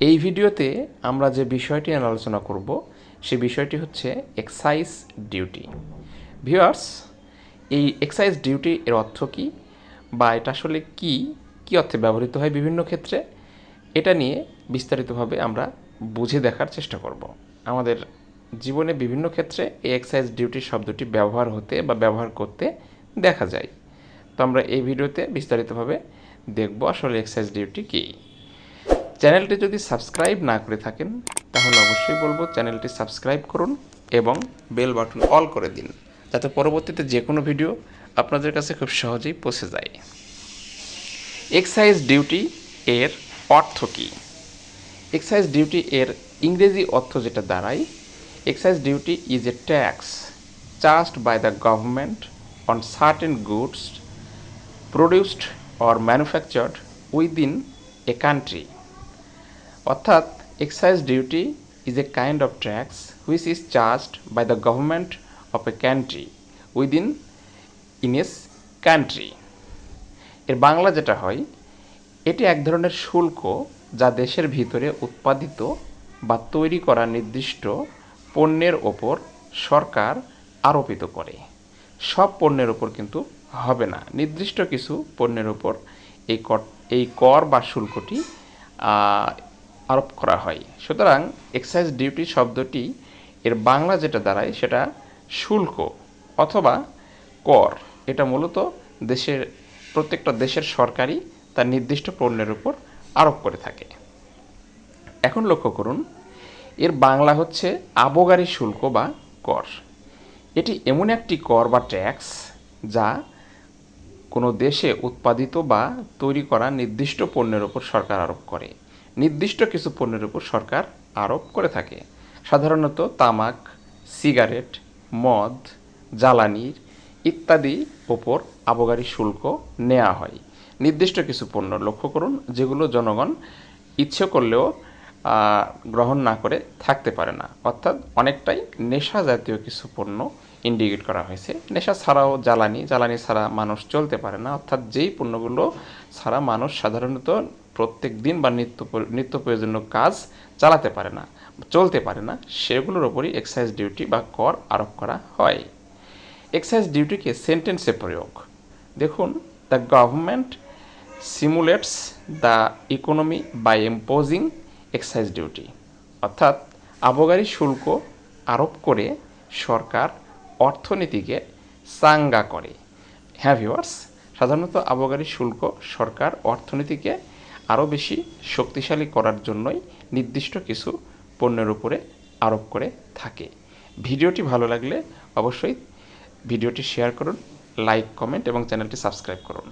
এই ভিডিওতে আমরা যে বিষয়টি নিয়ে আলোচনা করব সেই বিষয়টি হচ্ছে এক্সাইজ ডিউটি। ভিউয়ার্স, এই এক্সাইজ ডিউটি এর অর্থ কী বা এটা আসলে কী অর্থে ব্যবহৃত হয় বিভিন্ন ক্ষেত্রে, এটা নিয়ে বিস্তারিতভাবে আমরা বুঝে দেখার চেষ্টা করব। আমাদের জীবনে বিভিন্ন ক্ষেত্রে এই এক্সাইজ ডিউটি শব্দটি ব্যবহার হতে বা ব্যবহার করতে দেখা যায়। তো আমরা এই ভিডিওতে বিস্তারিতভাবে দেখব আসলে এক্সাইজ ডিউটি কী। চ্যানেলটি যদি সাবস্ক্রাইব না করে থাকেন তাহলে অবশ্যই বলবো চ্যানেলটি সাবস্ক্রাইব করুন এবং বেল বাটন অল করে দিন, যাতে পরবর্তীতে যে কোনো ভিডিও আপনাদের কাছে খুব সহজেই পৌঁছে যায়। এক্সাইজ ডিউটি এর অর্থ কী? এক্সাইজ ডিউটি এর ইংরেজি অর্থ যেটা দাঁড়ায়, excise duty is a tax charged by the government on certain goods produced or manufactured within a country. অর্থাৎ excise duty is a kind of tax which is charged by the government of a country within its country. এর বাংলা যেটা হয়, এটি এক ধরনের শুল্ক যা দেশের ভিতরে উৎপাদিত বা তৈরি করা নির্দিষ্ট পণ্যের ওপর সরকার আরোপিত করে। সব পণ্যের ওপর কিন্তু হবে না, নির্দিষ্ট কিছু পণ্যের ওপর এই কর বা শুল্কটি আরোপ করা হয়। সুতরাং এক্সাইজ ডিউটি শব্দটি এর বাংলা যেটা দাঁড়ায় সেটা শুল্ক অথবা কর। এটা মূলত প্রত্যেকটা দেশের সরকারই তার নির্দিষ্ট পণ্যের উপর আরোপ করে থাকে। এখন লক্ষ্য করুন, এর বাংলা হচ্ছে আবগারি শুল্ক বা কর। এটি এমন একটি কর বা ট্যাক্স যা কোনো দেশে উৎপাদিত বা তৈরি করা নির্দিষ্ট পণ্যের উপর সরকার আরোপ করে। নির্দিষ্ট কিছু পণ্যের উপর সরকার আরোপ করে থাকে। সাধারণত তামাক, সিগারেট, মদ, জ্বালানির ইত্যাদির ওপর আবগারি শুল্ক নেওয়া হয়। নির্দিষ্ট কিছু পণ্য লক্ষ্য করুন যেগুলো জনগণ ইচ্ছে করলেও গ্রহণ না করে থাকতে পারে না, অর্থাৎ অনেকটাই নেশা জাতীয় কিছু পণ্য ইন্ডিকেট করা হয়েছে। নেশা ছাড়াও জ্বালানি ছাড়া মানুষ চলতে পারে না, অর্থাৎ যেই পণ্যগুলো ছাড়া মানুষ সাধারণত প্রত্যেক দিন বা নিত্য প্রয়োজনীয় কাজ চলতে পারে না, সেগুলোর ওপরই এক্সাইজ ডিউটি বা কর আরোপ করা হয়। এক্সাইজ ডিউটিকে সেন্টেন্সে প্রয়োগ দেখুন, the government simulates the economy by imposing excise duty. অর্থাৎ আবগারি শুল্ক আরোপ করে সরকার অর্থনীতিকে চাঙ্গা করে। হ্যাঁ ভিউয়ার্স, সাধারণত আবগারি শুল্ক সরকার অর্থনীতিকে আরও বেশি শক্তিশালী করার জন্যই নির্দিষ্ট কিছু পণ্যের উপরে আরোপ করে থাকে। ভিডিওটি ভালো লাগলে অবশ্যই ভিডিওটি শেয়ার করুন, লাইক, কমেন্ট এবং চ্যানেলটি সাবস্ক্রাইব করুন।